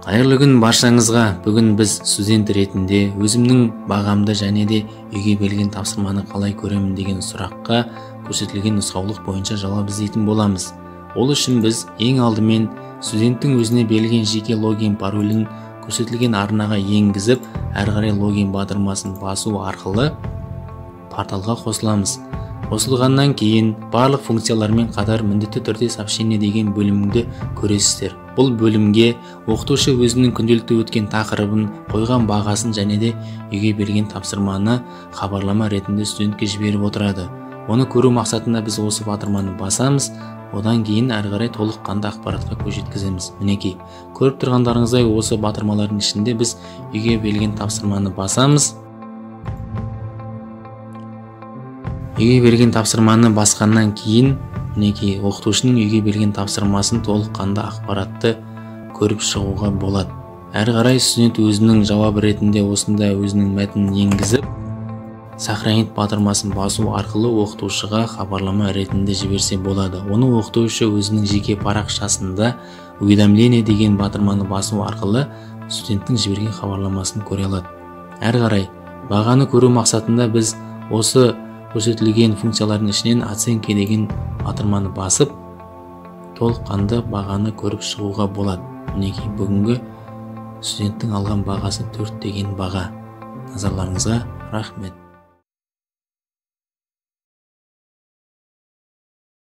Қайырлы күн баршаңызға. Бүгін біз студент ретінде өзімнің бағамды және де үйге берілген тапсырманы қалай көремін деген сұраққа көрсетілген нұсқаулық бойынша жауап іздейтін боламыз. Ол үшін біз ең алдымен студенттің өзіне берілген жеке логин паролін көрсетілген арнаға енгізіп, әрі қарай логин батырмасын басу арқылы порталға қосыламыз. Қосылғаннан кейін барлық функциялармен қатар міндетті түрде сообщение деген бөлімді көресіздер. Бұл бөлімге оқытушы өзінің күнделікті өткен тақырыбын, қойған бағасын және де үйге берген тапсырманы хабарлама ретінде студентке жіберіп отырады. Оны көру мақсатында біз осы батырманы басамыз, одан кейін әрі қарай толыққанды ақпаратқа көз жеткіземіз. Мінекей, көріп тұрғандарыңыздай осы батырмалардың ішінде біз үйге берілген тапсырманы басамыз. Үйге берген тапсырманы басқаннан кейін, мінекей, оқытушының үйге берген тапсырмасын толыққанды ақпаратты көріп шығуға болады. Әрі қарай студент өзінің жауабы ретінде осында өзінің мәтінін енгізіп, сохранить батырмасын басу арқылы оқытушыға хабарлама ретінде жіберсе болады. Оны оқытушы өзінің жеке парақшасында уведомление деген батырманы басу арқылы студенттің жіберген хабарламасын көре алады. Әрі қарай бағаны көру мақсатында біз осы көрсетілген функциялардың ішінен оценки деген батырманы басып, толыққанды бағаны көріп шығуға болады. Мінекей, бүгінгі студенттің алған бағасы 4 деген баға. Назарларыңызға рахмет.